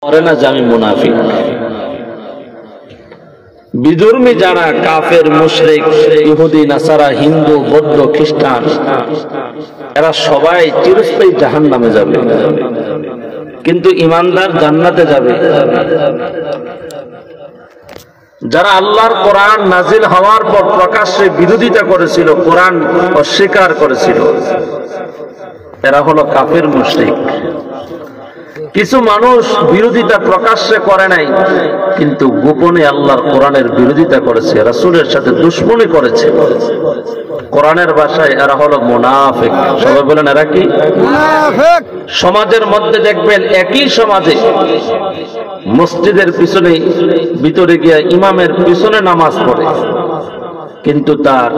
করে না যে আমি মুনাফিক। বিধর্মী যারা কাফের, মুশরিক, ইহুদি, নাসারা, হিন্দু, বৌদ্ধ, খ্রিস্টান, এরা সবাই চিরস্থায়ী জাহান্নামে যাবে, কিন্তু ঈমানদার জান্নাতে যাবে। যারা আল্লাহর কোরআন নাজিল হওয়ার পর প্রকাশ্যে বিরোধিতা করেছিল, কোরআন অস্বীকার করেছিল, এরা হলো কাফের, মুশরিক। কিছু মানুষ বিরোধিতা প্রকাশ্যে করে নাই, কিন্তু গোপনে আল্লাহর কোরআনের বিরোধিতা করেছে, রাসূলের সাথে দুশমনি করেছে। কোরআনের ভাষায় এরা হলো মুনাফিক। সবাই বলেন এরা কি? মুনাফিক। সমাজের মধ্যে দেখবেন একই সমাজে মসজিদের পিছনে ভিতরে গিয়ে ইমামের পিছনে নামাজ পড়ে, কিন্তু তার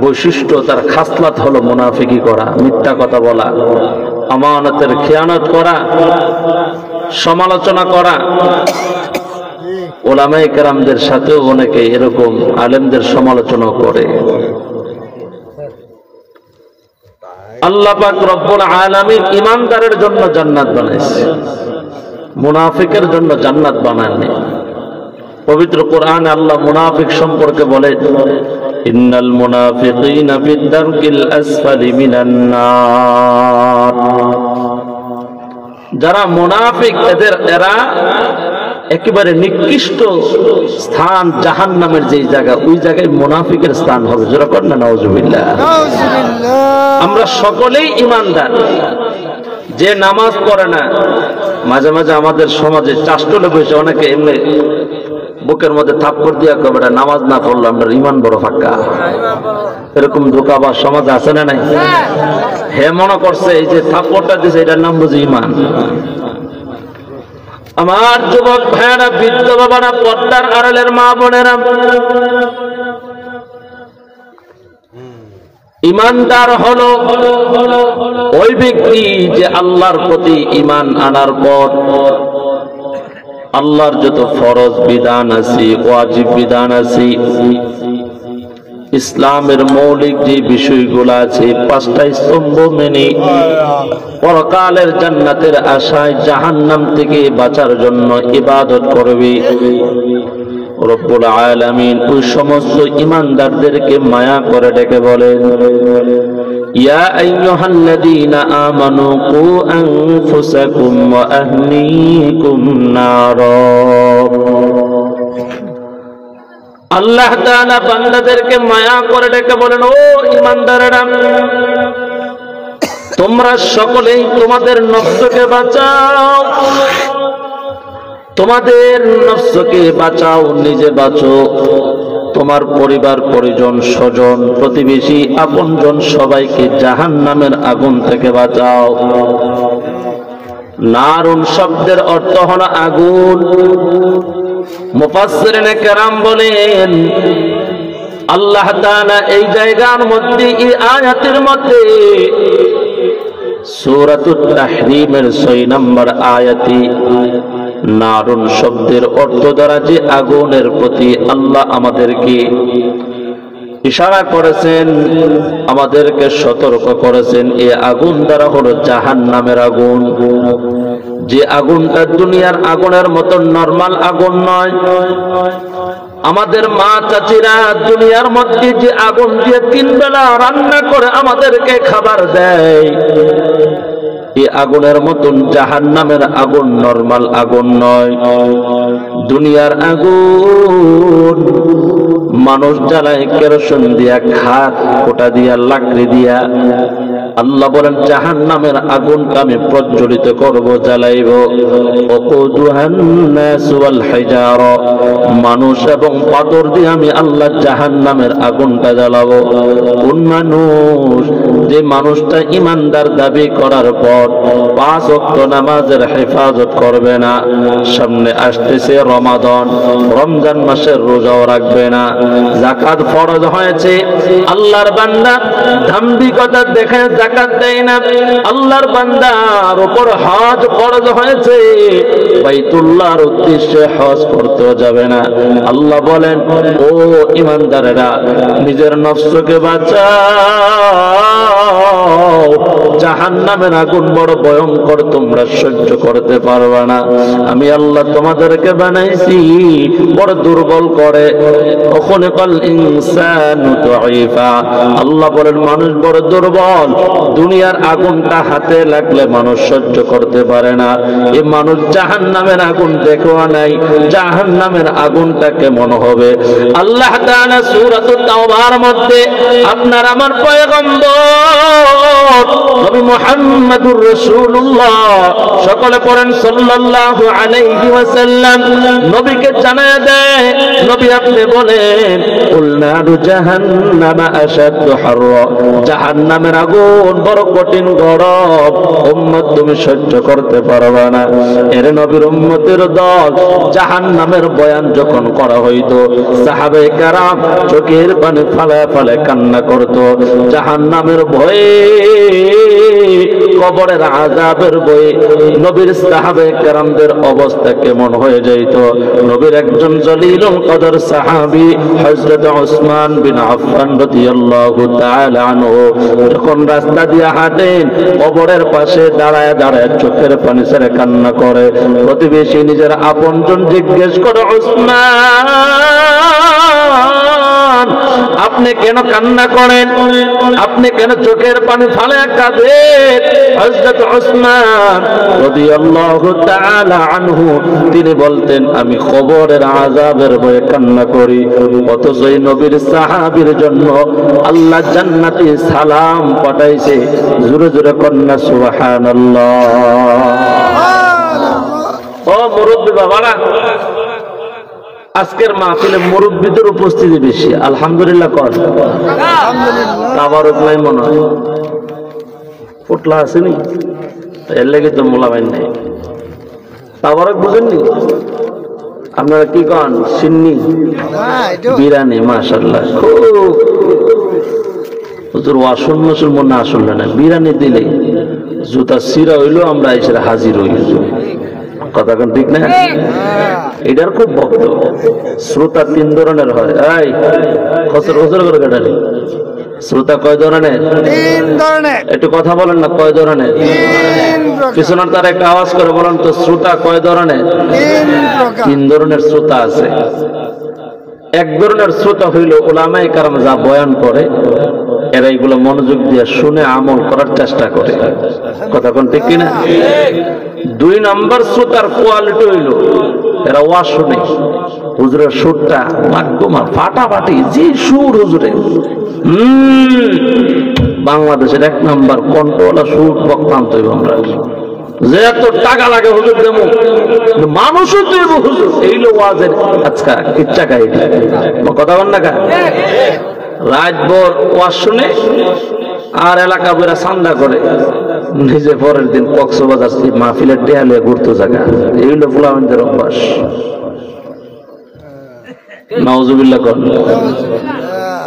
বৈশিষ্ট্য, তার খাসলাত হলো মুনাফিকি করা, মিথ্যা কথা বলা, আমানতের খেয়ানত করা, সমালোচনা করা। ওলামায়ে কেরামদের সাথেও অনেকে এরকম আলেমদের সমালোচনা করে। আল্লাহ পাক রব্বুল আলামিন ঈমানদারের জন্য জান্নাত বানাইছে, মুনাফিকের জন্য জান্নাত বানাননি। পবিত্র কোরআনে আল্লাহ মুনাফিক সম্পর্কে বলেন, ইন্নাল মুনাফিকিনা ফিদ দারকিল আসফালি মিনান নার। যারা মুনাফিক এরা একেবারে নিকৃষ্ট স্থান, জাহান্নামের যে জায়গা, ওই জায়গায় মুনাফিকের স্থান হবে। যারা করেন না নাউজুবিল্লাহ। আমরা সকলেই ঈমানদার। যে নামাজ পড়ে না, মাঝে মাঝে আমাদের সমাজে চাষ্টলে বসে অনেকে এমনি বুকের মধ্যে থাপ্পড় দিয়া কবে নামাজ না পড়লো আমরা ঈমান বড় ফাঁকা, এরকম ধোঁকাবাজ সমাজ আছে না নাই? হে মনে করছে এই যে থাপ্পড়টা দিছে এটার নাম বুঝি ঈমান। আমার যুবক ভাইয়েরা, বৃদ্ধ বাবারা, পর্দার আড়ালের মা বোনেরা, ঈমানদার হলো ওই ব্যক্তি যে আল্লাহর প্রতি ঈমান আনার পর আল্লাহর যত ফরজ বিধান আছে, ওয়াজিব বিধান আছে, ইসলামের মৌলিক যে বিষয়গুলো আছে, পাঁচটা স্তম্ভ মেনে পরকালের জান্নাতের আশায় জাহান্নাম থেকে বাঁচার জন্য ইবাদত করবে। রব্বুল আলামিন ওই সমস্ত ঈমানদারদেরকে মায়া করে ডেকে বলেন, ইয়া আইয়ুহাল্লাযীনা আমানু কু আনফুসাকুম ওয়া আহলিকুম নারা। আল্লাহ তাআলা বান্দাদেরকে মায়া করে ডেকে বলেন, ও ঈমানদারেরা, তোমরা সকলেই তোমাদের নফসকে বাঁচাও, তোমাদের নফসকে বাঁচাও, নিজে বাঁচো, তোমার পরিবার পরিজন, স্বজন, প্রতিবেশী, আপনজন সবাইকে জাহান্নামের আগুন থেকে বাঁচাও। নারুন শব্দের অর্থ হলো আগুন। মুফাসসিরিনে কেরাম বলেন, আল্লাহ তাআলা এই জায়গার মধ্যে, এই আয়াতের মধ্যে সূরাতুত তাহরীমের 6 নম্বর আয়াতে নারুন শব্দের অর্থ দ্বারা যে আগুনের প্রতি আল্লাহ আমাদেরকে ইশারা করেছেন, আমাদেরকে সতর্ক করেছেন, এই আগুন দ্বারা হলো জাহান্নামের আগুন। যে আগুনটা দুনিয়ার আগুনের মতো নরমাল আগুন নয়। আমাদের মা চাচিরা দুনিয়ার মধ্যে যে আগুন দিয়ে 3 বেলা রান্না করে আমাদেরকে খাবার দেয়, এই আগুনের মতন জাহান্নামের আগুন নরমাল আগুন নয়। দুনিয়ার আগুন মানুষ জ্বালায় কেরোসিন দিয়া, খাট কোটা দিয়া, লাকড়ি দিয়া। আল্লাহ বলেন জাহান্নামের আগুনকে আমি প্রজ্বলিত করব, জ্বালাইব। ওকুদুহান নাস ওয়াল হিজারা, মানুষ এবং পাথর দিয়ে আমি আল্লাহ জাহান্নামের আগুনটা জ্বালাবো। কোন মানুষ? যে মানুষটা ঈমানদার দাবি করার পর 5 ওয়াক্ত নামাজের হেফাজত করবে না, সামনে আসতেছে রমাদান, রমজান মাসের রোজাও রাখবে না, যাকাত ফরজ হয়েছে, আল্লাহর বান্দা দাম্ভিকতা দেখে যাকাত দেয় না, আল্লাহর বান্দার উপর হজ ফরজ হয়েছে, বাইতুল্লাহর উদ্দেশ্যে হজ করতে যাবে না। আল্লাহ বলেন, ও ঈমানদারেরা, নিজের নফসকে বাঁচাও, জাহান্নামের আগুন বড় ভয়ঙ্কর, তোমরা সহ্য করতে পারবে না। আমি আল্লাহ তোমাদেরকে বানাইছি বড় দুর্বল করে। খুলিকাল ইনসানু দাঈফা, আল্লাহ বলেন মানুষ বড় দুর্বল। দুনিয়ার আগুনটা হাতে লাগলে মানুষ সহ্য করতে পারে না। এই মানুষ জাহান্নামের আগুন দেখো নাই, জাহান্নামের আগুনটা কেমন হবে। আল্লাহ তাআলা সূরাতুত তাওবার মধ্যে আপনার আমার পয়গম্বর নবী মুহাম্মদুর রাসূলুল্লাহ সকলে পড়েন সাল্লাল্লাহু আলাইহি ওয়াসাল্লাম, নবীকে জানায়া দেয়, নবী আপনি বলেন, কুল নারু জাহান্নামা আশাদ্দু হাররা, জাহান্নামের আগুন বড় কঠিন গরম, উম্মত তুমি সহ্য করতে পারবে না। এর নবীর উম্মতের দল জাহান্নামের বয়ান যখন করা হইতো, সাহাবায়ে কেরাম চোখের পানি ফালায় ফালায় কান্না করত। জাহান্নামের ভয়ে, কবরের আযাবের ভয়ে নবীর সাহাবায়ে কেরামদের অবস্থা কেমন হয়ে যাইত। নবীর একজন জলিলুল কদর সাহাবী হযরত উসমান বিন আফফান রাদিয়াল্লাহু তাআলা আনহু যখন রাস্তা দিয়ে হাঁটেন, কবরের পাশে দাঁড়ায় দাঁড়ায় চোখের পানি ছেড়ে কান্না করে। প্রতিবেশী নিজের আপনজন জিজ্ঞেস করে, উসমান আপনি কেন কান্না করেন, আপনি কেন চোখের পানি ফালায়া কাঁদেন? হযরত উসমান রাদিয়াল্লাহু তাআলা আনহু তিনি বলতেন, আমি কবরের আযাবের ভয়ে কান্না করি। অথচ এই নবীর সাহাবীর জন্য আল্লাহ জান্নাতি সালাম পাঠাইছে। জোরে জোরে কন্যা সুবহানাল্লাহ। ও মুরব্বি বাবারা, আজকের মাহফিলে মুরব্বিদের উপস্থিতি বেশি, আলহামদুলিল্লাহ কর। তাবারক নাই মনে হয়, ফুটলা আসেনি, এর লেগে তো মোলাবাইন নেই। তাবারক বুঝেননি আপনারা? কি কন? সিন্নি, বিরানি, মাশাআল্লাহ। খুব হুজুর ওয়াসুন মুসলমান না আসলে না, বিরানি দিলে জুতা সিরা হইলো আমরা এসে হাজির হই। কথা কোন ঠিক না? এটার খুব ভক্ত। শ্রোতা তিন ধরনের হয়। এই খসর খসর করে কাটালি। শ্রোতা কয় ধরনের? তিন ধরনের। একটু কথা বলেন না, কয় ধরনের? পিছনের তার একটা আওয়াজ করে বলেন তো, শ্রোতা কয় ধরনের? তিন ধরনের শ্রোতা আছে। এক ধরনের শ্রোতা হইল উলামায়ে কেরাম যা বয়ান করে, এরা এগুলো মনোযোগ দিয়ে শুনে আমল করার চেষ্টা করে। কথা কোন ঠিক কিনা? দুই নাম্বার শ্রোতার কোয়ালিটি হইল এরা ওয়াজ শুনে, হুজুরের সুরটা মাকুমা ফাটাফাটি, যে সুর হুজুরে বাংলাদেশের এক নাম্বার কন্ট্রোলা সুর বক্তান্ত আমরা, যে এত টাকা লাগে হুজুর দেবো, মানুষও দেবো হুজুর, এইলো ওয়াজের আজকা ইচ্ছা কাহিনী। কথা বল না কা? রাতভর ওয়াজ শুনে আর এলাকা বেড়া চান্দা করে, নিজে পরের দিন কক্সবাজার মাহফিলের টেয়ালে ঘুরতে জায়গা। এইগুলো ফুলামেন্টের অভ্যাস। নাউজুবিল্লাহ কর।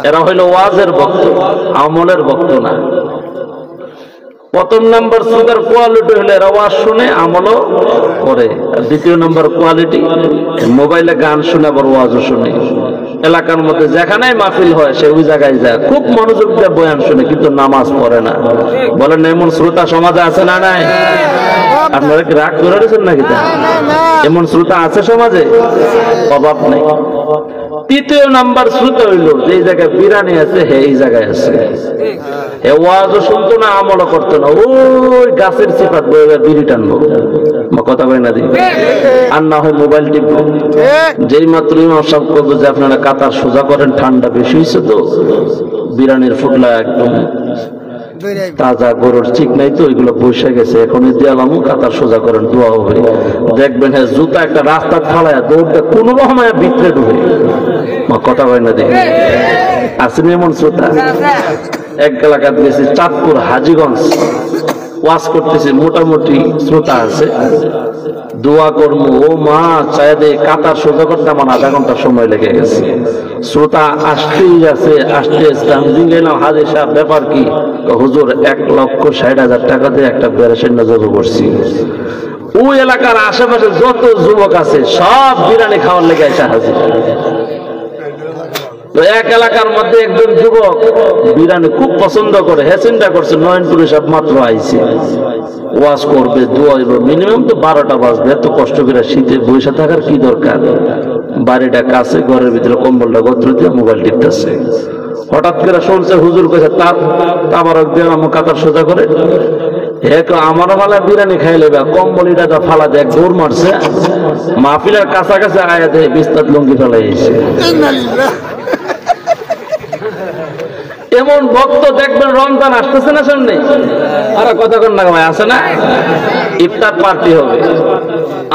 এরা হইল ওয়াজের ভক্ত, আমলের ভক্ত না। প্রথম নাম্বার শ্রোতার কোয়ালিটি হলে এরা ওয়াজ শুনে আমলও করে। আর দ্বিতীয় নাম্বার কোয়ালিটি মোবাইলে গান শুনে আবার ওয়াজও শুনে। এলাকার মধ্যে যেখানে মাহফিল হয় সে ওই জায়গায় যায়, খুব মনোযোগ দিয়ে বয়ান শুনে, কিন্তু নামাজ পড়ে না। বলেন এমন শ্রোতা সমাজে আছে না নাই? আপনারা কি রাগ করে রয়েছেন নাকি? এমন শ্রোতা আছে সমাজে, অভাব নেই। তৃতীয় নাম্বার শ্রোতা হইল যে জায়গায় বিরানি আছে এই জায়গায় আছে, এ ওয়াজও শুনতো না, আমলও করতো না, ওই গাছের চিপাত বইবে বিড়ি টানবো। কথা কয় না দিই, আর না হয় মোবাইল টিপবো। যেই মাত্র ইমাম সাহেব করবো যে আপনারা কাতার সোজা করেন, ঠান্ডা বেশি হয়েছে তো, বিরানির ফুটলা একদম তাজা গরুর চিক নাই তো, ওইগুলো বসে গেছে, এখনই দিয়ালাম, কাতার সোজা করেন, দোয়া হবে। দেখবেন হ্যাঁ জুতা একটা রাস্তা ফালায় দৌড়টা কোন রকমায় ভিতরে ঢুকে। কথা হয় না দেখে আসেনি এমন শ্রোতা। এক এলাকাতে গেছি চাঁদপুর হাজীগঞ্জ, ওয়াজ করতেছি, মোটামুটি শ্রোতা আছে। দোয়া করবো, ও মা চায় দে, কাতার সোজা করতে আমার আধা ঘন্টা সময় লেগে গেছে। শ্রোতা আসতেই আছে, আসতে গেলাম, হাজির সাহেব ব্যাপার কি? হুজুর 1,60,000 টাকা দিয়ে একটা বেরেসের নজর করছি। ওই এলাকার আশেপাশে যত যুবক আছে সব বিরিয়ানি খাওয়ার লেগে এসে হাজির। তো এক এলাকার মধ্যে একজন যুবক বিরিয়ানি খুব পছন্দ করে, হ্যাঁ চিন্তা করছে নয়নপুরে সব মাত্র আইছে, ওয়াজ করবে, দোয়া হইব, মিনিমাম তো 12টা বাজবে, এত কষ্ট করে শীতে বসে থাকার কি দরকার? বাড়িটা কাছে, ঘরের ভিতরে কম্বলটা গত্র দিয়ে মোবাইল টিপতেছে। হঠাৎ করে শুনছে হুজুর কইছে তাবারক দিয়ে আমার কাতার সোজা করে, আমারও ভালো বিরিয়ানি খাইলে কম্বলিটা তো ফালা দেয়, দৌড় মারছে, মাহফিলের কাছাকাছি আয়া দেয় বিস্তার লুঙ্গি ফেলাইছে। এমন ভক্ত দেখবেন রমজান আসতেছে না সামনে, আর কথা কন না ভাই, আছে না? ইফতার পার্টি হবে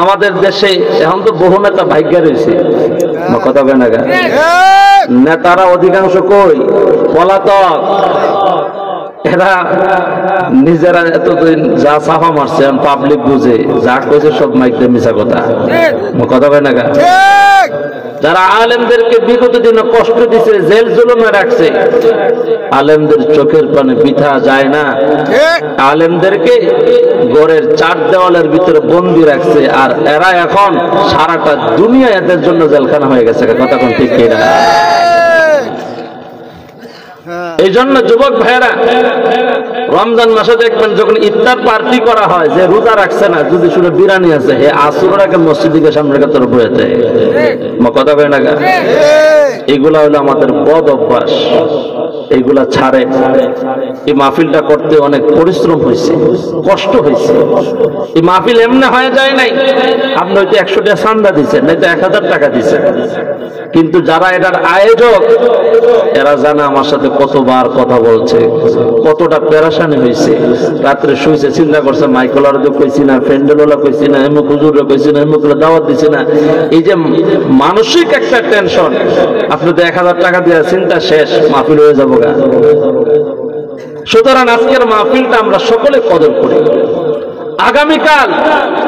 আমাদের দেশে, এখন তো বহু নেতা ভাগ্য রয়েছে, কথা কয় না, নেতারা অধিকাংশ কই পলাতক, এরা নিজেরা এতদিন যা সাফা মারছে পাবলিক বুঝে, যা কইছে সব মাইক দিয়ে মিছা কথা, কথা কয় না। যারা আলেমদেরকে বিগত দিনে কষ্ট দিছে, জেল জুলুমে রাখছে, আলেমদের চোখের পানে বৃথা যায় না, আলেমদেরকে ঘরের 4 দেওয়ালের ভিতরে বন্দি রাখছে, আর এরা এখন সারাটা দুনিয়া এদের জন্য জেলখানা হয়ে গেছে, কথা কোন ঠিক কিনা? এই জন্য যুবক ভাইয়েরা, রমজান মাসে দেখবেন যখন ইফতার পার্টি করা হয়, যে রোজা রাখছে না, যদি শুনে বিরিয়ানি আছে, হে আসরের আগে মসজিদের সামনে তোর বইতে, কথা কয় না। এগুলা হলো আমাদের বদ অভ্যাস, এইগুলা ছাড়ে। এই মাহফিলটা করতে অনেক পরিশ্রম হয়েছে, কষ্ট হয়েছে। এই মাহফিল এমনি হয়ে যায় নাই, আপনি হয়তো 100 টাকা চান্দা দিচ্ছেন, নয়তো 1000 টাকা দিচ্ছেন, কিন্তু যারা এটার আয়োজক এরা জানে আমার সাথে কতবার কথা বলছে, কতটা পেরেশানি হয়েছে। রাত্রে শুয়েছে, চিন্তা করছে মাইকলার কইছি না, ফ্যান্ডেলোলা কইছি না, এমুক হুজুরে কইছি না, এমুক দাওয়াত দিছি না। এই যে মানসিক একটা টেনশন, আপনি তো 1000 টাকা দিয়ে চিন্তা শেষ, মাহফিল হয়ে যাবো গা। সুতরাং আজকের মাহফিলটা আমরা সকলে কদর করি। আগামীকাল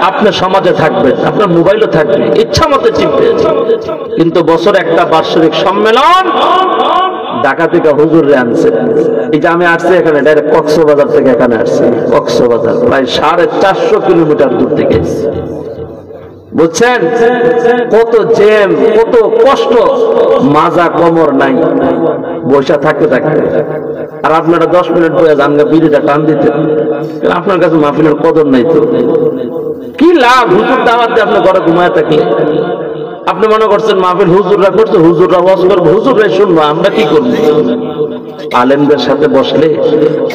আপনি সমাজে থাকবেন, আপনার মোবাইলও থাকবে, ইচ্ছা মতো চিনতে, কিন্তু বছরে একটা বার্ষিক সম্মেলন ঢাকা থেকে হুজুরে আনছে। এই যে আমি আসছি এখানে ডাইরেক্ট কক্সবাজার থেকে এখানে আসছি, কক্সবাজার প্রায় 450 কিলোমিটার দূর থেকে, বুঝছেন? কত জ্যাম, কত কষ্ট, মাজা কোমর নাই, বসে থাকতে থাকতে। আর আপনারা 10 মিনিট বসে জানগা বিড়িটা টান দিতেন, আপনার কাছে মাহফিলের কদর নাই তো কি লাভ? হুজুর দাওয়াত দিয়ে আপনি ঘরে ঘুমায় থাকলে, আপনি মনে করছেন মাহফিল হুজুররা করছে, হুজুররা ওয়াজ করবে, হুজুররা শুনবো, আমরা কি করবো? আলেমদের সাথে বসলে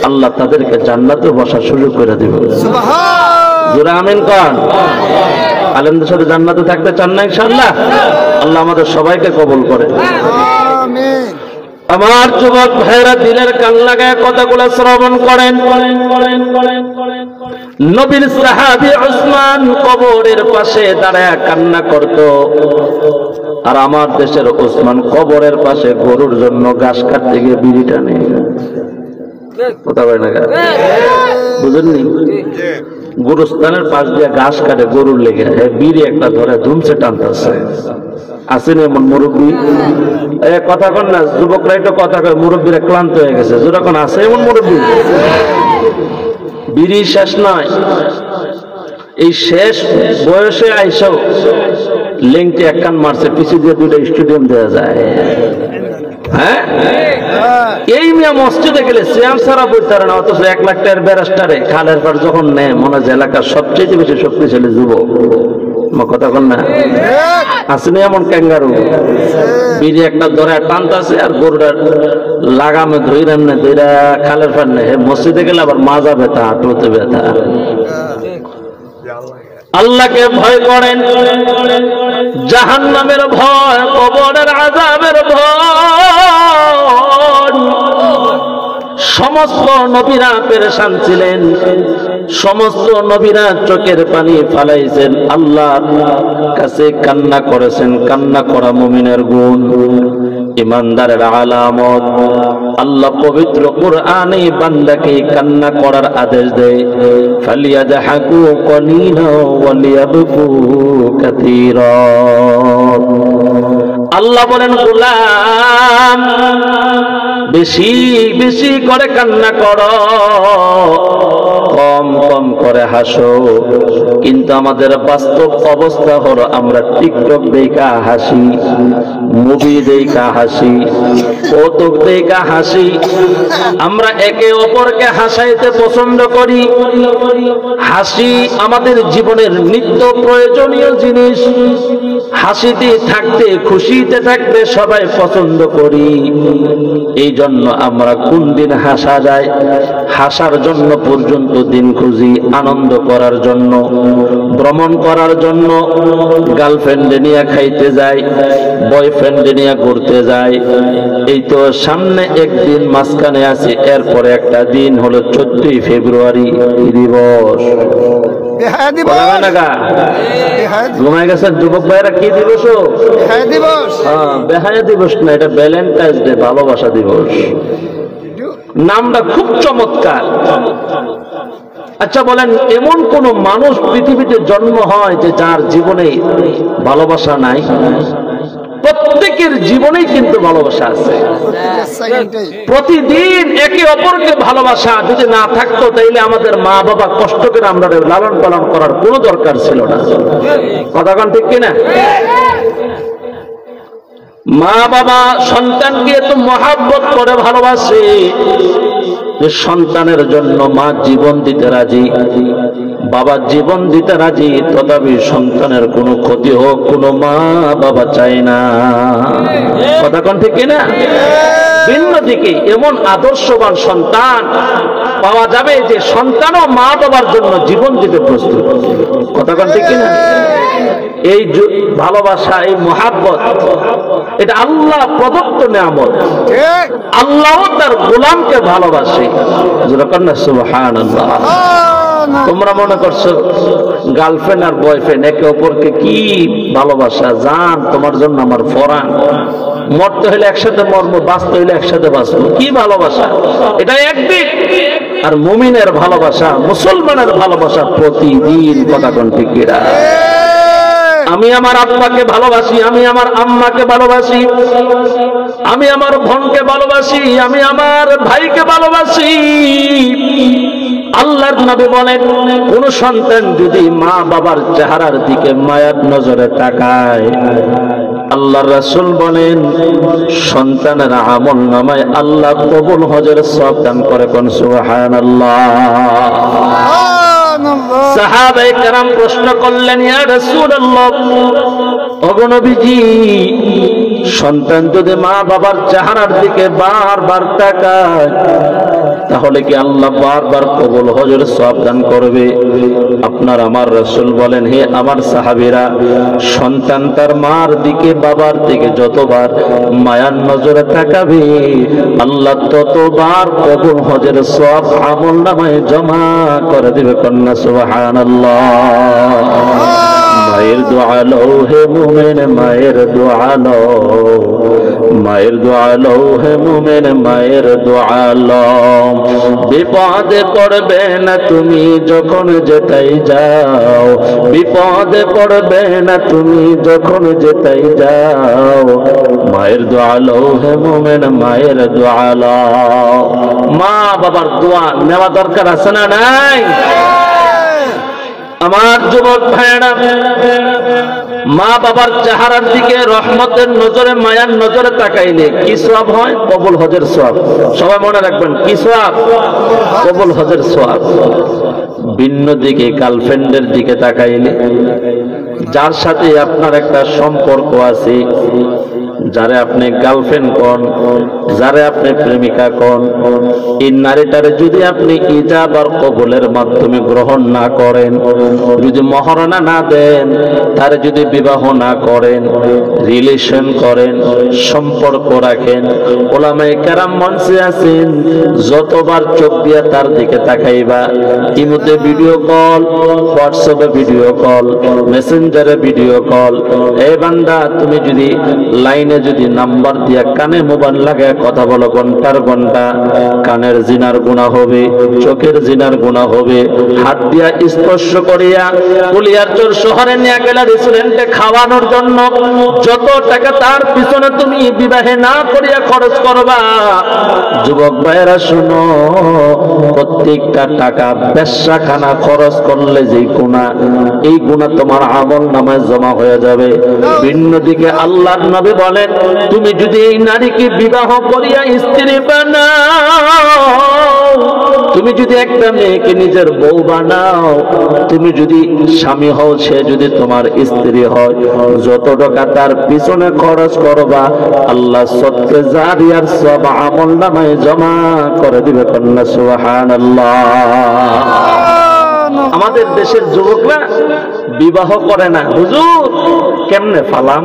আল্লাহ তাদেরকে জান্নাতে বসার সুযোগ করে দিবে। জোরে আমিন কোন। আলেমদের সাথে জান্নাতে থাকতে চান না ইনশাআল্লাহ? আল্লাহ আমাদের সবাইকে কবুল করে। আমিন। আমার যুবক ভাইরা দিলের কান লাগায় কথাগুলো শ্রবণ করেন। নবীর সাহাবী উসমান কবরের পাশে দাঁড়ায় কান্না করত, আর আমার দেশের উসমান কবরের পাশে গরুর জন্য ঘাস কাটতে গিয়ে বিড়ি টানে। কথা বলে না, বুঝেননি? গুরুস্থানের পাশ দিয়ে ঘাস কাটে গরুর লেগে, বিড়ি একটা ধরে ধুমসে টানতেছে। আসেনি এমন মুরব্বী? কথা কন না, যুবকরাই তো কথা কয়, মুরব্বীরা ক্লান্ত হয়ে গেছে। যখন আছে এমন মুরব্বী, বিড়ি শেষ নয়, এই শেষ বয়সে আইসাও লিঙ্কটি একখান মারছে, পিছিয়ে দিয়ে 2টা স্টেডিয়াম দেওয়া যায়। হ্যাঁ, এই মিয়া মসজিদে গেলে শ্যাম সারা বলতে পারে না, অথচ 1 লাখ টাকার ব্যারাস্টারে খালের পর যখন নেয়, মনে হয় এলাকার সবচেয়ে বেশি শক্তিশালী যুবক। কথা বল না, আসেনি এমন ক্যাঙ্গারু? বিড়ি একটা ধরে টানতেছে, আর গরুটার লাগামে ধইরান না, ধইরা খালের পার নেই। মসজিদে গেলে আবার মাজা ব্যথা, হাঁটুতে ব্যথা। আল্লাহকে ভয় করেন, জাহান্নামের ভয়, কবরের আযাবের ভয়। সমস্ত নবীরা পেরেশান ছিলেন, সমস্ত নবীরা চোখের পানি ফালাইছেন, আল্লাহর কাছে কান্না করেছেন। কান্না করা মুমিনের গুণ। ইমানদারের আলামত। আল্লাহ পবিত্র কুরআনে বান্দাকে কান্না করার আদেশ দেয়, ফালিয়াদহাকু কলিলা ওয়া লিয়াবকু কাসীরা। আল্লাহ বলেন, গোলাম বেশি বেশি করে কান্না করো, কম কম করে হাসো। কিন্তু আমাদের বাস্তব অবস্থা হলো আমরা টিকটক দেখা হাসি, মুভি দেখা হাসি, কৌতুক দেখা হাসি। আমরা একে অপরকে হাসাইতে পছন্দ করি। হাসি আমাদের জীবনের নিত্য প্রয়োজনীয় জিনিস। হাসিতে থাকতে, খুশিতে থাকতে সবাই পছন্দ করি। এই জন্য আমরা কোন দিন হাসা যায়, হাসার জন্য পর্যন্ত দিন খুঁজি, আনন্দ করার জন্য, ভ্রমণ করার জন্য, গার্লফ্রেন্ডে নিয়ে খাইতে যাই, বয়ফ্রেন্ডে নিয়ে ঘুরতে যাই। এই তো সামনে একদিন মাঝখানে আছে, এরপরে একটা দিন হলো 14 ফেব্রুয়ারি দিবস। ঘুমাই গেছেন যুবক ভাইরা, কি দিবস? বেহায়া দিবস না, এটা ভ্যালেন্টাইন্স ডে, ভালোবাসা দিবস। নামটা খুব চমৎকার। আচ্ছা বলেন, এমন কোন মানুষ পৃথিবীতে জন্ম হয় যে যার জীবনে ভালোবাসা নাই? প্রত্যেকের জীবনেই কিন্তু ভালোবাসা আছে। প্রতিদিন একে অপরকে ভালোবাসা যদি না থাকতো, তাইলে আমাদের মা বাবা কষ্ট করে আমরা লালন পালন করার কোনো দরকার ছিল না। কথা কোন ঠিক কিনা? মা বাবা সন্তানকে এত মহাব্বত করে ভালোবাসে যে সন্তানের জন্য মা জীবন দিতে রাজি, বাবা জীবন দিতে রাজি, তথাপি সন্তানের কোনো ক্ষতি হোক কোনো মা বাবা চায় না। কথা কোন ঠিক কিনা? ভিন্ন দিকে এমন আদর্শবান সন্তান পাওয়া যাবে যে সন্তানও মা বাবার জন্য জীবন দিতে প্রস্তুত। কথা কোন ঠিক কিনা? এই ভালোবাসা, এই মহাব্বত, এটা আল্লাহ প্রদত্ত নিয়ামত। আল্লাহ তার গোলামকে ভালোবাসে। সুবহানাল্লাহ। তোমরা মনে করছো গার্লফ্রেন্ড আর বয়ফ্রেন্ড একে অপরকে কি ভালোবাসা, জান তোমার জন্য আমার ফরান, মরতে হইলে একসাথে মরবো, বাঁচতে হইলে একসাথে বাঁচবো, কি ভালোবাসা? এটা একদিক। আর মুমিনের ভালোবাসা, মুসলমানের ভালোবাসা প্রতিদিন। কথা কোন ঠিক কিনা? আমি আমার আব্বাকে ভালোবাসি, আমি আমার আম্মাকে ভালোবাসি, আমি আমার বোনকে ভালোবাসি, আমি আমার ভাইকে ভালোবাসি। আল্লাহর নবী বলেন, কোন সন্তান যদি মা বাবার চেহারার দিকে মায়ার নজরে তাকায়, আল্লাহর রাসূল বলেন সন্তানের আমল নামায় আল্লাহ কবুল হজের সওয়াব দান করে। কোন সুবহানাল্লাহ। সাহাবায়ে কেরাম প্রশ্ন করলেন, ইয়া রাসূলুল্লাহ, ওগো নবীজি, সন্তান যদি মা বাবার চেহারার দিকে বারবার তাকায়, তাহলে কি আল্লাহ বারবার কবুল হজের সওয়াব দান করবে? আপনার আমার রাসূল বলেন, হে আমার সাহাবীরা, সন্তান তার মার দিকে বাবার দিকে যতবার মায়ার নজরে তাকাবে, আল্লাহ ততবার কবুল হজের সওয়াব আমলনামায় জমা করে দিবে। কন্যা সুবহানাল্লাহ। মায়ের দোয়া লও হে মুমিন, মায়ের দোয়া লও, মায়ের দোয়া লও হে মুমিন, মায়ের দোয়া লও। বিপদে পড়বে না তুমি যখন যেতাই যাও, বিপদে পড়বে না তুমি যখন যেতাই যাও। মায়ের দোয়া লও হে মুমিন, মায়ের দোয়া লও। মা বাবার দোয়া নেওয়া দরকার আছে না নাই? আমার যুবক ভাইরা, মা বাবার চেহারার দিকে রহমতের নজরে, মায়ার নজরে তাকাইলে কি সওয়াব হয়? কবুল হজের সওয়াব। সবাই মনে রাখবেন, কি সওয়াব? কবুল হজের সওয়াব। ভিন্ন দিকে গার্লফ্রেন্ডের দিকে তাকাইলে, যার সাথে আপনার একটা সম্পর্ক আছে, যারে আপনি গার্লফ্রেন্ড কোন, যারে আপনি প্রেমিকা কোন, এই নারীটারে যদি আপনি ইজাব আর কবুলের মাধ্যমে গ্রহণ না করেন, যদি মহারণা না দেন, তারে যদি বিবাহ না করেন, রিলেশন করেন, সম্পর্ক রাখেন, ওলামায়ে কেরাম মঞ্চে আছেন, যতবার চোখ দিয়া তার দিকে তাকাইবা, ইমোতে ভিডিও কল, হোয়াটসঅ্যাপে ভিডিও কল, মেসেঞ্জারে ভিডিও কল, এই বান্দা তুমি যদি লাইন লাইনে যদি নাম্বার দিয়া কানে মোবাইল লাগায় কথা বলো ঘন্টার ঘন্টা, কানের জিনার গুনাহ হবে, চোখের জিনার গুনাহ হবে। হাত দিয়া স্পর্শ করিয়া কুলিয়ারচর শহরে নিয়ে গেলা রেস্টুরেন্টে খাওয়ানোর জন্য যত টাকা তার পিছনে তুমি বিবাহে না করিয়া খরচ করবা, যুবক ভাইয়েরা শুনো, প্রত্যেকটা টাকা বেশ্যাখানা খরচ করলে যে গুনাহ, এই গুনাহ তোমার আমল নামায় জমা হয়ে যাবে। ভিন্ন দিকে আল্লাহর নবী বলেন, তুমি যদি এই নারীকে বিবাহ করিয়া স্ত্রী বানাও, তুমি যদি একটা মেয়েকে নিজের বউ বানাও, তুমি যদি স্বামী হও, সে যদি তোমার স্ত্রী হয়, যত টাকা তার পিছনে খরচ করবা আল্লাহ সদকে জারিয়ার সব আমল নামায় জমা করে দিবে। কন্যা সুবহানাল্লাহ। আমাদের দেশের যুবকরা বিবাহ করে না। হুজুর কেমনে ফালাম,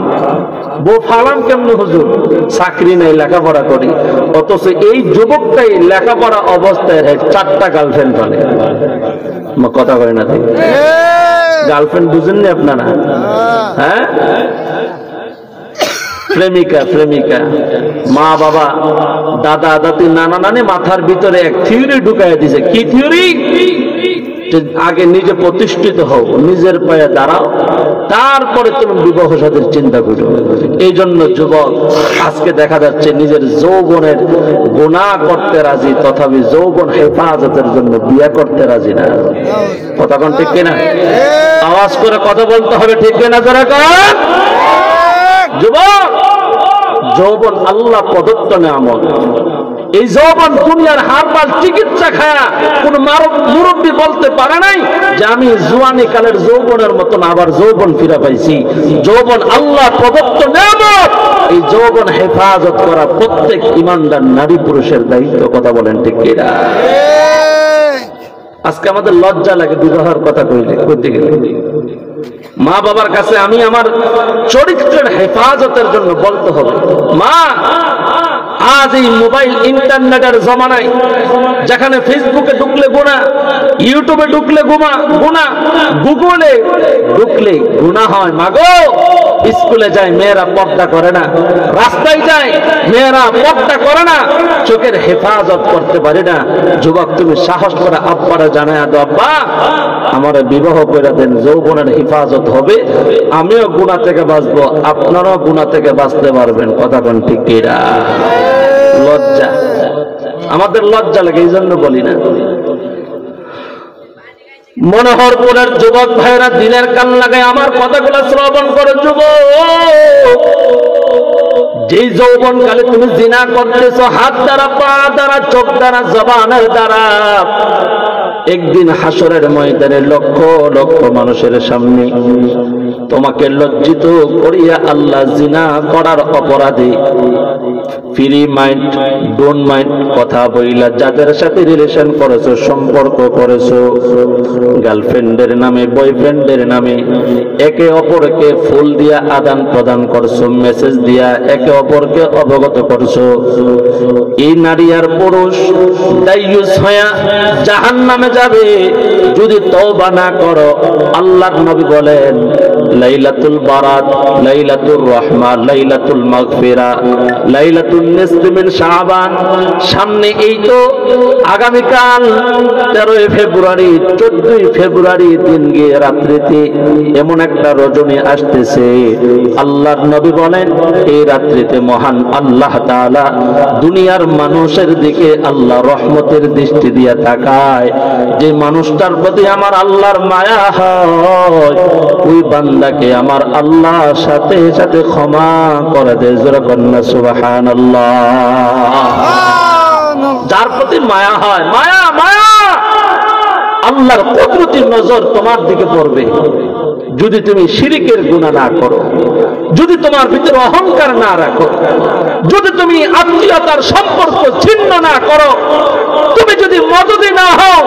বউ ফালাম কেমনে হুজুর, চাকরি নাই লেখাপড়া করি। অথচ এই যুবকটাই লেখাপড়া অবস্থায় 4টা গার্লফ্রেন্ড বলে। কথা বলে না, গার্লফ্রেন্ড বুঝেননি আপনারা? হ্যাঁ, প্রেমিকা প্রেমিকা, মা বাবা দাদা দাদি নানা নানি মাথার ভিতরে এক থিওরি ঢুকাই দিছে। কি থিওরি? আগে নিজে প্রতিষ্ঠিত হও, নিজের পায়ে দাঁড়াও, তারপরে তুমি বিবাহ সাথীর চিন্তা করো। এই জন্য যুবক আজকে দেখা যাচ্ছে নিজের যৌবনের গুনাহ করতে রাজি, তথাপি যৌবন হেফাজতের জন্য বিয়ে করতে রাজি না। কথা কোন ঠিক কিনা? আওয়াজ করে কথা বলতে হবে, ঠিক কিনা? যারা কর যুবক, যৌবন আল্লাহ প্রদত্ত নেয়ামত। এই যৌবন দুনিয়ার হারবাল চিকিৎসা খায়া কোন মুরব্বী বলতে পারে নাই যে আমি জুয়ানি কালের যৌবনের মতন আবার যৌবন ফিরে পাইছি। যৌবন আল্লাহ প্রদত্ত নেয়ামত, এই যৌবন হেফাজত করা প্রত্যেক ইমানদার নারী পুরুষের দায়িত্ব। কথা বলেন ঠিক কিনা? আজকে আমাদের লজ্জা লাগে বিবাহের কথা কইতে গেলে। মা বাবার কাছে আমি আমার চরিত্রের হেফাজতের জন্য বলতে হবে, মা আজ এই মোবাইল ইন্টারনেটের জমানায় যেখানে ফেসবুকে ঢুকলে গুনাহ, ইউটিউবে ঢুকলে গুনাহ, গুগলে ঢুকলে গুনাহ হয়। মাগো, স্কুলে যায় মেয়েরা পর্দা করে না, রাস্তায় যায় মেয়েরা পর্দা করে না, চোখের হেফাজত করতে পারে না। যুবক তুমি সাহস করে আব্বারা জানায় দাও, আব্বা আমার বিবাহ করে দেন, যৌবনের হেফাজত হবে, আমিও গুনাহ থেকে বাঁচবো, আপনারাও গুনাহ থেকে বাঁচতে পারবেন। কথা কোন ঠিক কিনা? লজ্জা, আমাদের লজ্জা লাগে, এই জন্য বলি না। মনোহরপুরের যুবক ভাইরা দিনের কান লাগায় আমার কথাগুলো শ্রবণ করে। যুবক, যেই যৌবন কালে তুমি জিনা করতেছো, হাত দ্বারা, পা দ্বারা, চোখ দ্বারা, জবানের দ্বারা, একদিন হাসরের ময়দানে লক্ষ লক্ষ মানুষের সামনে তোমাকে লজ্জিত করিয়া আল্লাহ জিনা করার অপরাধী ফ্রি মাইন্ড ডোন্ট মাইন্ড কথা বইলা যাদের সাথে রিলেশন করেছো, সম্পর্ক করেছো, গার্লফ্রেন্ডের নামে বয়ফ্রেন্ডের নামে একে অপরকে ফুল দিয়া আদান প্রদান করছো, মেসেজ দিয়া একে অপরকে অবগত করছো, এই নারী আর পুরুষ দায়ুস হয়া জাহান্নামে যাবে যদি তওবা না করো। আল্লাহর নবী বলেন, লাইলাতুল বারাত, লাইলাতুর রহমা, লাইলাতুল মাগফিরা, লাইলাতুল নিসফি মিন শাবান। সামনে এই তো আগামীকাল 13 ফেব্রুয়ারি, 14 ফেব্রুয়ারি দিন গিয়ে রাত্রিতে এমন একটা রজনী আসতেছে। আল্লাহর নবী বলেন, এই রাত্রিতে মহান আল্লাহ তাআলা দুনিয়ার মানুষের দিকে আল্লাহ রহমতের দৃষ্টি দিয়ে তাকায়। যে মানুষটার প্রতি আমার আল্লাহর মায়া হয়, ওই বান্দাকে আমার আল্লাহ সাথে সাথে ক্ষমা করে দেয়। জোরে কন্যা সুবহানাল্লাহ। যার প্রতি মায়া হয়, মায়া মায়া, আল্লাহর কুদরতি নজর তোমার দিকে পড়বে যদি তুমি শিরকের গুনাহ না করো, যদি তোমার ভিতরে অহংকার না রাখো, যদি তুমি আত্মীয়তার সম্পর্ক ছিন্ন না করো, তুমি যদি মদদি না হও,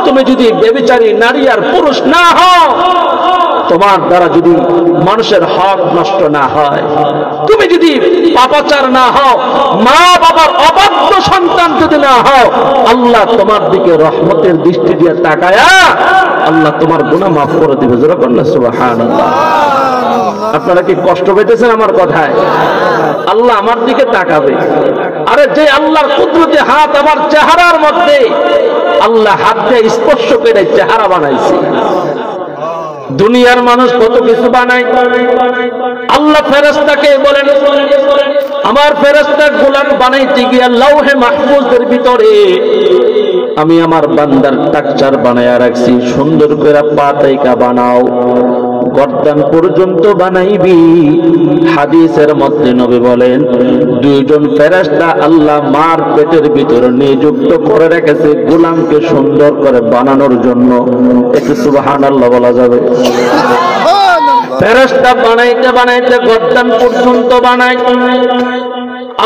তুমি যদি ব্যভিচারী নারী আর পুরুষ না হও, তোমার দ্বারা যদি মানুষের হক নষ্ট না হয়, তুমি যদি পাপাচার না হও, মা বাবার অবাধ্য সন্তান যদি না হও, আল্লাহ তোমার দিকে রহমতের দৃষ্টি দিয়ে তাকায়া আল্লাহ তোমার গুনাহ মাফ করে দিবে। জোরে বলেন সুবহানাল্লাহ। আপনারা কি কষ্ট পেতেছেন আমার কথায়? আল্লাহ আমার দিকে তাকাবে। আরে যে আল্লাহর কুদরতি হাত আমার চেহারার মধ্যে, আল্লাহ হাত দিয়ে স্পর্শ করে চেহারা বানাইছে। দুনিয়ার মানুষ কত কিছু বানায়। আল্লাহ ফেরেশতাকে বলেন, আমার ফেরেশতা গোলাম বানাইতে গিয়া লাউহে মাহফুজের ভিতরে আমি আমার বান্দার স্ট্রাকচার বানায়া রাখছি। সুন্দর করে পাতাইকা বানাও, গর্দান পর্যন্ত বানাইবি। হাদিসের মধ্যে নবী বলেন, দুইজন ফেরেশতা আল্লাহ মার পেটের ভিতরে নিযুক্ত করে রেখেছে গোলামকে সুন্দর করে বানানোর জন্য। একটু সুবহানাল্লাহ বলা যাবে? ফেরেশতা বানাইতে বানাইতে গর্দান পর্যন্ত বানায়।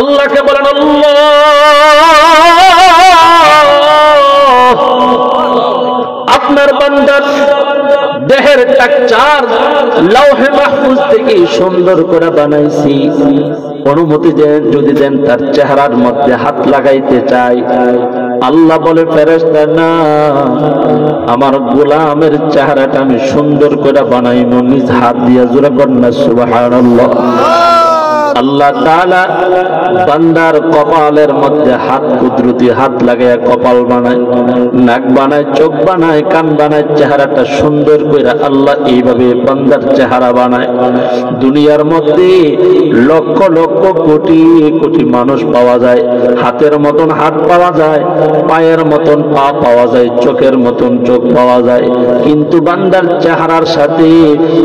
আল্লাহকে বলেন, আল্লাহ আপনার বান্দার দেহের স্ট্রাকচার লাউহে মাহফুজ থেকে সুন্দর করে বানাইছি, অনুমতি দেন, যদি দেন তার চেহারার মধ্যে হাত লাগাইতে চাই। আল্লাহ বলে, ফেরেশতা না, আমার গোলামের চেহারাটা আমি সুন্দর করে বানাইনো নিজ হাত দিয়া। জোরে কন্যা সুবহানাল্লাহ। আল্লাহ তাআলা বান্দার কপালের মধ্যে হাত, কুদরতি হাত লাগায় কপাল বানায়, নাক বানায়, চোখ বানায়, কান বানায়, চেহারাটা সুন্দর করে আল্লাহ এইভাবে বান্দার চেহারা বানায়। দুনিয়ার মধ্যে লক্ষ লক্ষ কোটি কোটি মানুষ পাওয়া যায়, হাতের মতন হাত পাওয়া যায়, পায়ের মতন পা পাওয়া যায়, চোখের মতন চোখ পাওয়া যায়, কিন্তু বান্দার চেহারার সাথে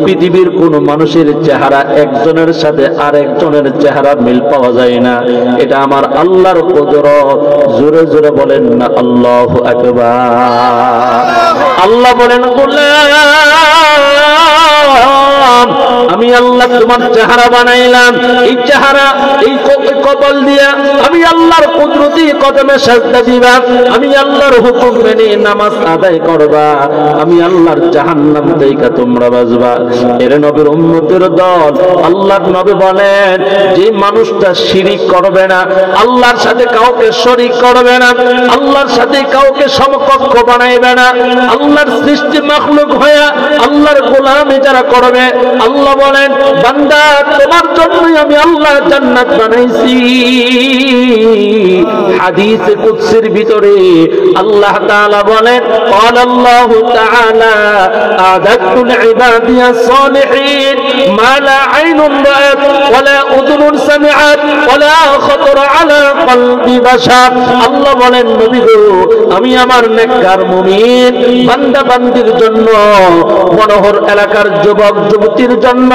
পৃথিবীর কোন মানুষের চেহারা একজনের সাথে আরেকজনের চেহারা মিল পাওয়া যায় না। এটা আমার আল্লাহর কুদরত। জোরে জোরে বলেন না আল্লাহু আকবার। আল্লাহ বলেন, গোলাম আমি আল্লাহ তোমার চেহারা বানাইলাম, এই চেহারা এই কপাল দিয়া আমি আল্লাহর কুদরতি কদমে সাজদা দিবা, আমি আল্লাহর হুকুম মেনে নামাজ আদায় করবা, আমি আল্লাহর জাহান্নাম থেকে তোমরা বাঁচবা। এর নবীর উম্মতের দল, আল্লাহর নবী বলেন, যে মানুষটা শিরিক করবে না, আল্লাহর সাথে কাউকে শরীক করবে না, আল্লাহর সাথে কাউকে সমকক্ষ বানাইবে না, আল্লাহর সৃষ্টি মাখলুক হয়ে আল্লাহর গোলামি যারা করবে, আল্লাহ বলেন, বান্দা তোমার জন্যই আমি আল্লাহ জান্নাত বানাইছি। হাদিসে কুদসির ভিতরে আল্লাহ তাআলা বলেন, قال الله تعالى أعددت لعبادي الصالحين ما لا عين رأت ولا أذن سمعت ولا خطر على قلب بشر। আল্লাহ বলেন, নবী গো, আমি আমার নেককার মুমিন বান্দা বান্দির জন্য, মনোহর এলাকার যুবক যুবতীর জন্য,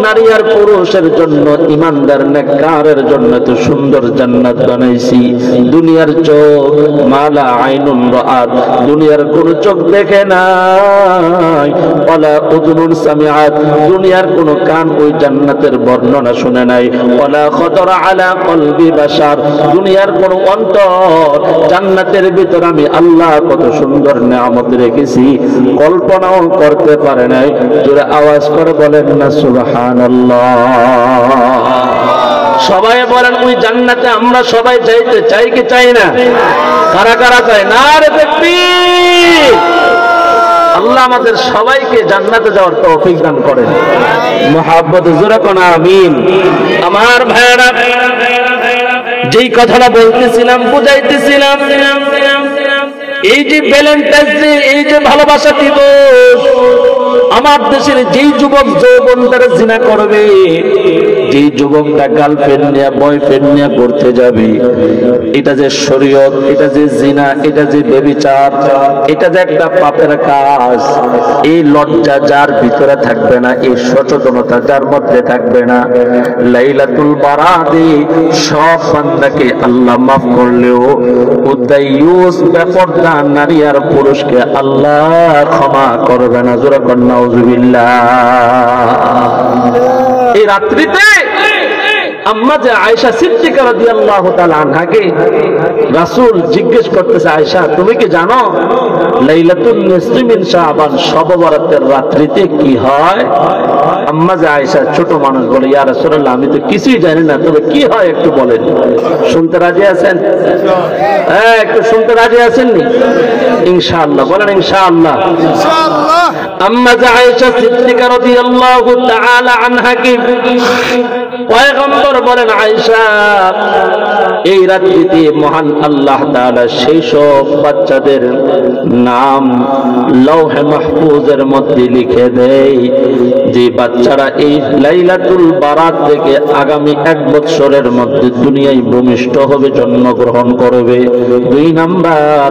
নারী আর পুরুষের জন্য, ইমানদার নেককারের জন্য তো সুন্দর জান্নাত বানাইছি। দুনিয়ার চোখ মালা আইনুন রাআত, দুনিয়ার কোন চোখ দেখে নাই, ওয়ালা উযুনুন সামিআত, দুনিয়ার কোন কান ওই জান্নাতের বর্ণনা শুনে নাই, ওয়ালা খাতারা আলা কলবি বাশার, দুনিয়ার কোন অন্তর জান্নাতের ভিতর আমি আল্লাহ কত সুন্দর নিয়ামত রেখেছি কল্পনাও করতে পারে নাই। জোরে আওয়াজ করে বলেন না সুবহানাল্লাহ। সবাই বলেন, ওই জান্নাতে আমরা সবাই যাইতে চাই কি চাই না? কারা কারা চাই? নারে তাকবীর। আল্লাহ আমাদের সবাইকে জান্নাতে যাওয়ার তৌফিক দান করেন। মুহাব্বত জোরে কোন আমিন। আমার ভাইরা, যেই কথাটা বলতেছিলাম, বুঝাইতেছিলাম, এই যে ভ্যালেন্টাইন্স ডে, এই যে ভালোবাসা দিবস, আমার দেশের যেই যুবক যৌবনটারে জিনা করবে, যেই যুবকটা গার্লফ্রেন্ড নিয়ে বয়ফ্রেন্ড নিয়ে করতে যাবে, এটা যে শরীয়ত, এটা যে জিনা, এটা যে ব্যভিচার, এটা যে একটা পাপের কাজ, এই লজ্জা যার ভিতরে থাকবে না, এই সচেতনতা যার মধ্যে থাকবে না, লাইলাতুল বারাতে সব বান্দাকে আল্লাহ মাফ করলেও উদাইয়ুস বেপরদা নারী আর পুরুষকে আল্লাহ ক্ষমা করবে না। জোরে কন্যা নাউজুবিল্লাহ। এই রাত্রিতে আম্মা যে আয়েশা সিদ্দিকা রাদিয়াল্লাহু তাআলা আনহাকে রাসূল জিজ্ঞেস করতেছে, আয়েশা তুমি কি জানো লাইলাতুন নিসফি মিন শাবান শবে বরাতের রাত্রিতে কি হয়? আম্মা যে আয়েশা ছোট মানুষ বলে, ইয়া রাসূলুল্লাহ আমি তো কিছুই জানি না, তবে কি হয় একটু বলেন। শুনতে রাজি আছেন? হ্যাঁ, একটু শুনতে রাজি আছেন নি? ইনশাআল্লাহ বলেন ইনশাআল্লাহ। ইনশাআল্লাহ। আম্মা যে আয়েশা সিদ্দিকা রাদিয়াল্লাহু তাআলা আনহা কি পয়গম্বর বলেন, আয়েশা এই রাত্রিতে মহান আল্লাহ তাআলা সেই সব বাচ্চাদের নাম লৌহে মাহফুজের মধ্যে লিখে দেয় যে বাচ্চারা এই লাইলাতুল বারাত থেকে আগামী 1 বছরের মধ্যে দুনিয়ায় ভূমিষ্ঠ হবে, জন্মগ্রহণ করবে। 2 নাম্বার,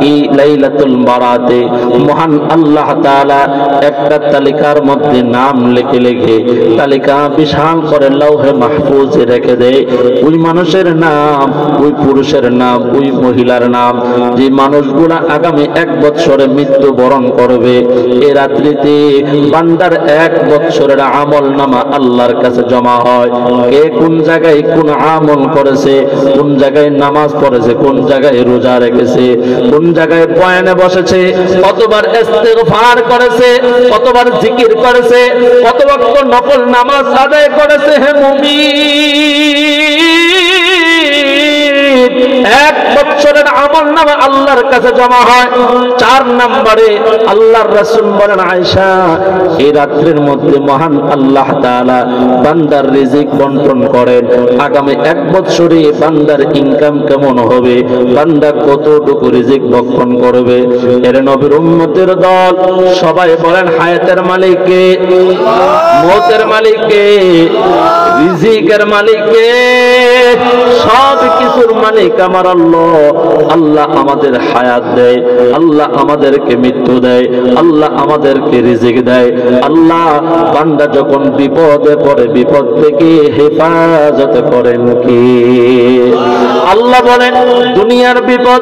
এই লাইলাতুল বারাতে মহান আল্লাহ তাআলা একটা তালিকার মধ্যে নাম লিখে লিখে তালিকা বিশাল করে লৌহে মাহফুজে রেখে দেয়। ওই মানুষের নাম, ওই পুরুষের নাম, ওই মহিলার নাম যে মানুষগুলা আগামী 1 বছরে মৃত্যুবরণ করবে, এই রাত্রিতে বান্দার 1 বছরের আমল নামা আল্লাহর কাছে জমা হয়। কে কোন জায়গায় কোন আমল করেছে, কোন জায়গায় নামাজ পড়েছে, কোন জায়গায় রোজা রেখেছে, কোন জায়গায় বয়ানে বসেছে, কতবার ইস্তিগফার করেছে, কতবার জিকির করেছে, কত ওয়াক্ত নফল নামাজ আদায় করেছে। হে মুমিন, 1 বছরের আমল নামা আল্লাহর কাছে জমা হয়। 4 নম্বরে আল্লাহর রাসূল বলেন, আয়েশা এই রাত্রির মধ্যে মহান আল্লাহ তাআলা বান্দার রিজিক বন্টন করেন। আগামী 1 বছরে বান্দার ইনকাম কেমন হবে, বান্দা কতটুকু রিজিক ভক্ষণ করবে। এর নবীর উম্মতের দল সবাই বলেন, হায়াতের মালিক কে? মওতের মালিক কে? রিজিকের মালিক কে? সব কিছুর মালিক আমার আল্লাহ। আল্লাহ আমাদের হায়াত দেয়, আল্লাহ আমাদেরকে মৃত্যু দেয়, আল্লাহ আমাদেরকে রিজিক দেয়। আল্লাহ বান্দা যখন বিপদে পড়ে বিপদ থেকে হেফাজত করেন কি? আল্লাহ বলেন, দুনিয়ার বিপদ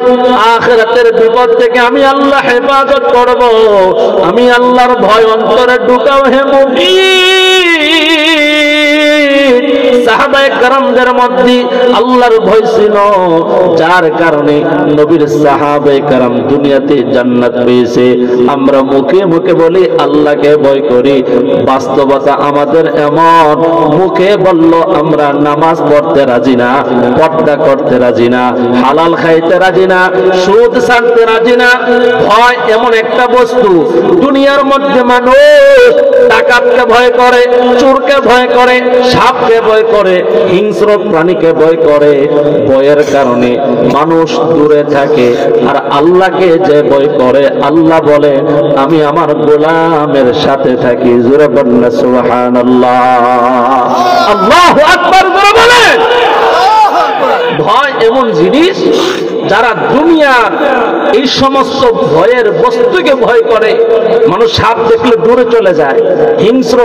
আখিরাতের বিপদ থেকে আমি আল্লাহ হেফাজত করব। আমি আল্লাহর ভয় অন্তরে ঢুকাও। হে মুমিন, সাহাবায়ে কেরামদের মধ্যে আল্লাহর ভয় ছিল, যার কারণে নবীর সাহাবায়ে কেরাম দুনিয়াতে জান্নাত পেয়েছে। আমরা মুখে মুখে বলি আল্লাহকে ভয় করি, বাস্তবতা আমাদের এমন, মুখে বলল আমরা নামাজ পড়তে রাজি না, পর্দা করতে রাজি না, হালাল খাইতে রাজি না, সুদ ছাড়তে রাজি না। ভয় এমন একটা বস্তু, দুনিয়ার মধ্যে মানুষ ডাকাতকে ভয় করে, চোরকে ভয় করে, সাপকে ভয় করে, হিংস্র প্রাণীকে ভয় করে। ভয়ের কারণে মানুষ দূরে থাকে। আর আল্লাহকে যে ভয় করে, আল্লাহ বলে আমি আমার গোলামের সাথে থাকি। জোরে বলেন সুবহানাল্লাহ। আল্লাহু আকবার জোরে বলেন। ভয় এমন জিনিস, যারা দুনিয়ার এই সমস্ত ভয়ের বস্তুকে ভয় করে, মানুষ সাপ দেখলে দূরে চলে যায়, হিংস্র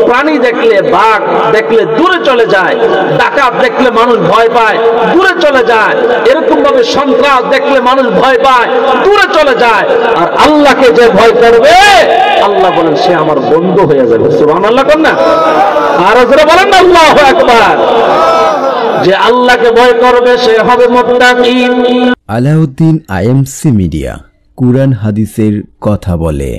প্রাণী দেখলে, বাঘ দেখলে দূরে চলে যায়, ডাকাত দেখলে মানুষ ভয় পায়, দূরে চলে যায়, এরকম ভাবে সন্ত্রাস দেখলে মানুষ ভয় পায়, দূরে চলে যায়। আর আল্লাহকে যে ভয় করবে, আল্লাহ বলেন সে আমার বন্ধু হয়ে যাবে। সুবহানাল্লাহ কোন না? আর জোরে বলেন না আল্লাহু আকবার। যে আল্লাহকে ভয় করবে সে হবে মুত্তাকি। আলাউদ্দিন আইএমসি মিডিয়া, কুরআন হাদিসের কথা বলে।